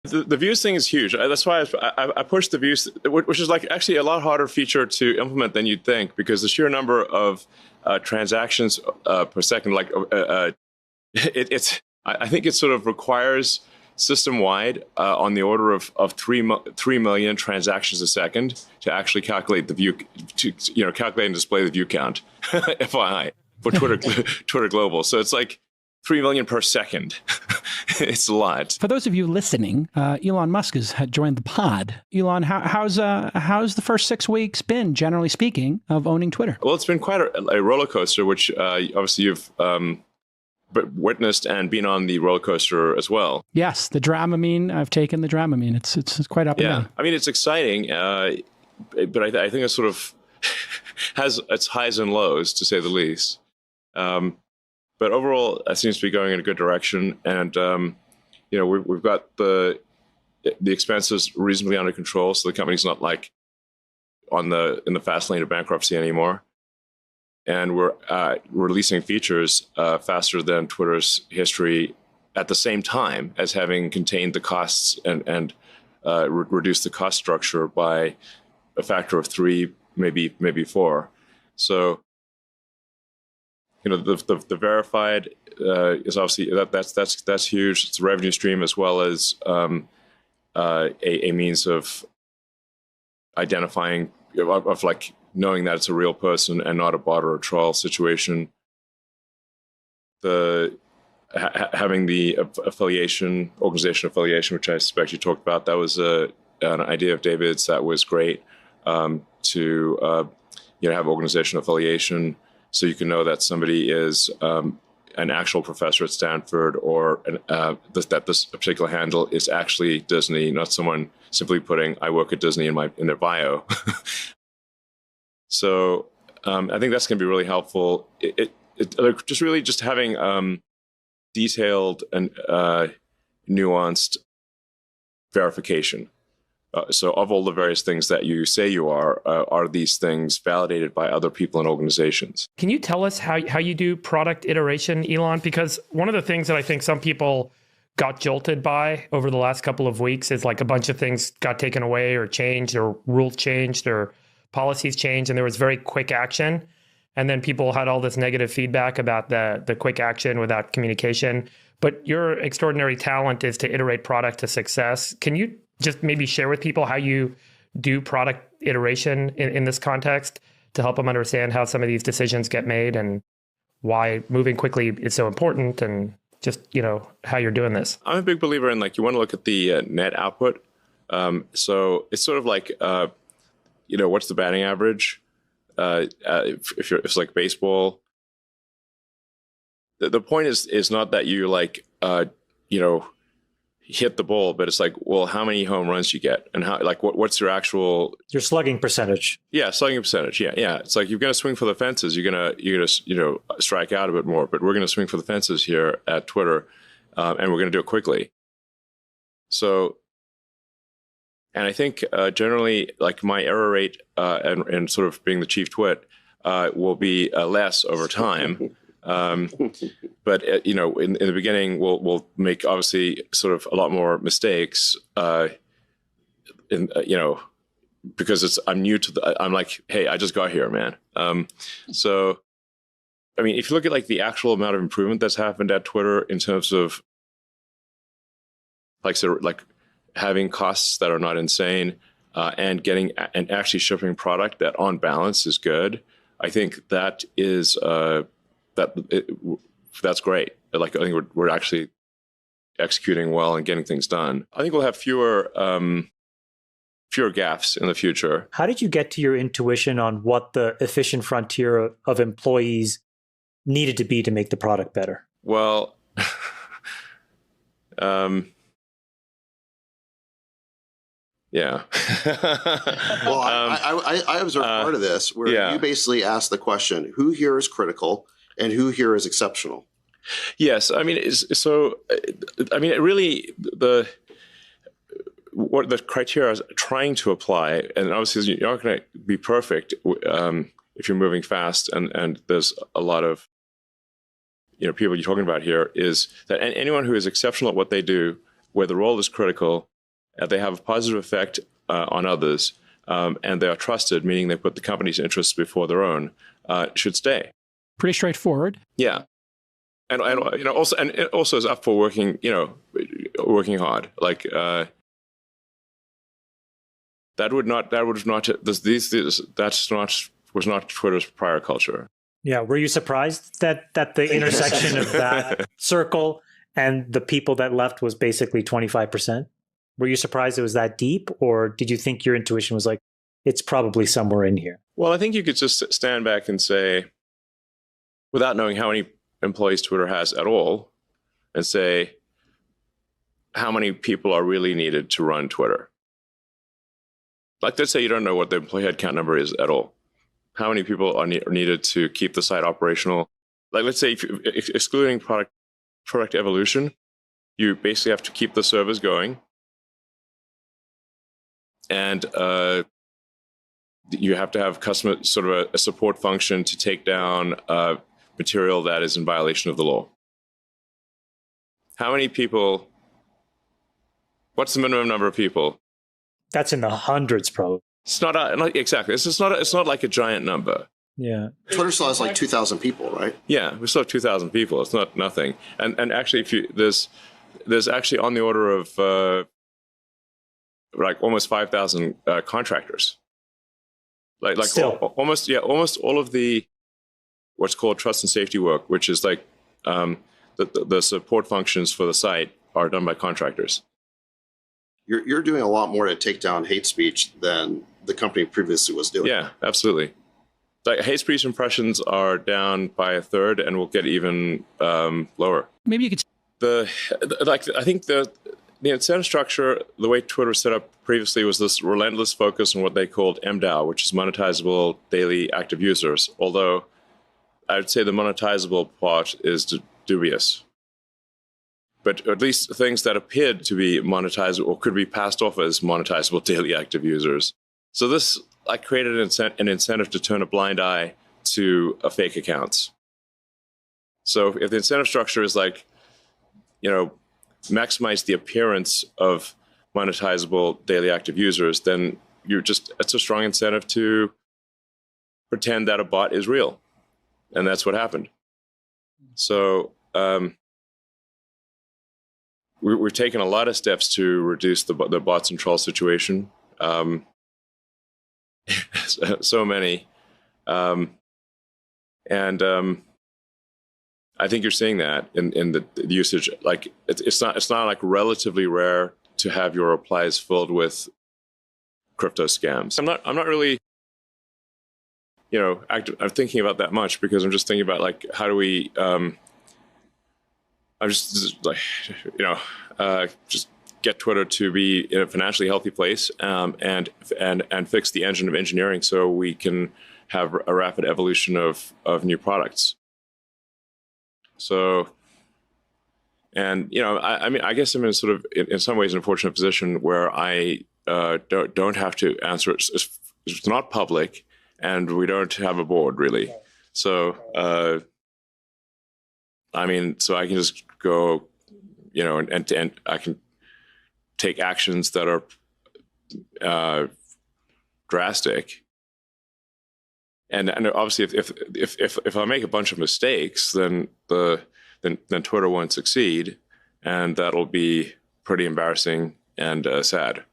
The views thing is huge. That's why I pushed the views, which is like actually a lot harder feature to implement than you'd think, because the sheer number of transactions per second, like it's I think it sort of requires system-wide on the order of 3 million transactions a second to actually calculate the view, to calculate and display the view count, FYI, for Twitter Global. So it's like 3 million per second. It's a lot. For those of you listening, Elon Musk has joined the pod. Elon, how's the first 6 weeks been, generally speaking, of owning Twitter? Well, it's been quite a roller coaster, which obviously you've witnessed and been on the roller coaster as well. Yes, the Dramamine. I've taken the Dramamine. It's quite up and down. I mean, it's exciting, but I think it sort of has its highs and lows, to say the least. But overall, it seems to be going in a good direction, and we've got the expenses reasonably under control, so the company's not like in the fast lane of bankruptcy anymore. And we're releasing features faster than Twitter's history, at the same time as having contained the costs and reduced the cost structure by a factor of 3, maybe 4. So, the verified is obviously that's huge. It's a revenue stream as well as a means of identifying, of like knowing that it's a real person and not a bot or a troll situation. Having the organization affiliation, which I suspect you talked about, that was an idea of David's that was great, to have organizational affiliation, so you can know that somebody is an actual professor at Stanford, or that this particular handle is actually Disney, not someone simply putting "I work at Disney" in their bio. So I think that's going to be really helpful. Just really just having detailed and nuanced verification. So of all the various things that you say you are these things validated by other people and organizations? Can you tell us how you do product iteration, Elon? Because one of the things that I think some people got jolted by over the last couple of weeks is like a bunch of things got taken away or changed, or rules changed, or policies changed, and there was very quick action. And then people had all this negative feedback about the quick action without communication. But your extraordinary talent is to iterate product to success. Can you just maybe share with people how you do product iteration in this context to help them understand how some of these decisions get made and why moving quickly is so important, and just, how you're doing this? I'm a big believer in, you want to look at the net output. So it's sort of like, what's the batting average? If it's like baseball, the point is not that you hit the ball, but it's like, well, how many home runs you get, and how, what's your actual slugging percentage? Yeah, slugging percentage. Yeah. It's like, you're going to swing for the fences. You're gonna strike out a bit more, but we're going to swing for the fences here at Twitter, and we're going to do it quickly. So, and I think generally, my error rate and sort of being the chief twit will be less over time. But in the beginning, we'll make obviously sort of a lot more mistakes. Because I'm new to I'm like, hey, I just got here, man. So, I mean, if you look at the actual amount of improvement that's happened at Twitter in terms of having costs that are not insane, and getting and actually shipping product that on balance is good, I think that is that's great. I think we're actually executing well and getting things done. I think we'll have fewer gaffes in the future. How did you get to your intuition on what the efficient frontier of employees needed to be to make the product better? Well, yeah. Well, I observed part of this where you basically asked the question, who here is critical and who here is exceptional? Yes. I mean, it really, what the criteria I was trying to apply, and obviously you're not going to be perfect if you're moving fast, and there's a lot of people you're talking about here, is that anyone who is exceptional at what they do, where the role is critical, they have a positive effect on others, and they are trusted, meaning they put the company's interests before their own, should stay. Pretty straightforward. Yeah. And it also is up for working hard. Like was not Twitter's prior culture. Yeah. Were you surprised that the intersection of that circle and the people that left was basically 25%? Were you surprised it was that deep, or did you think your intuition was like, it's probably somewhere in here? Well, I think you could just stand back and say, without knowing how many employees Twitter has at all, and say, how many people are really needed to run Twitter? Like, let's say you don't know what the employee headcount number is at all. How many people are needed to keep the site operational? Like, let's say, excluding product evolution, you basically have to keep the servers going. And you have to have customer sort of a support function to take down material that is in violation of the law. How many people? What's the minimum number of people? That's in the hundreds, probably. It's not exactly. It's not like a giant number. Yeah. Twitter still has like 2,000 people, right? Yeah, we still have 2,000 people. It's not nothing. And actually, there's actually on the order of like almost 5,000 contractors. Like almost all of the what's called trust and safety work, which is like the support functions for the site, are done by contractors. You're doing a lot more to take down hate speech than the company previously was doing. Yeah, absolutely. Like hate speech impressions are down by a third, and will get even lower. Maybe you could. I think the incentive structure, the way Twitter was set up previously, was this relentless focus on what they called MDAO, which is monetizable daily active users. Although I would say the monetizable part is dubious. But at least things that appeared to be monetizable or could be passed off as monetizable daily active users. So this created an incentive to turn a blind eye to fake accounts. So if the incentive structure is maximize the appearance of monetizable daily active users, then it's a strong incentive to pretend that a bot is real. And that's what happened. So we've taken a lot of steps to reduce the bots and trolls situation. So many. I think you're seeing that in the usage. Like it's not like relatively rare to have your replies filled with crypto scams. I'm not really I'm thinking about that much, because I'm just thinking about like, how do we I'm just like just get Twitter to be in a financially healthy place, and fix the engine of engineering so we can have a rapid evolution of new products. So, and I guess I'm in sort of in some ways an unfortunate position where I don't have to answer it. It's not public, and we don't have a board really. So, so I can just go, and I can take actions that are drastic. And obviously, if I make a bunch of mistakes, then Twitter won't succeed, and that'll be pretty embarrassing and sad.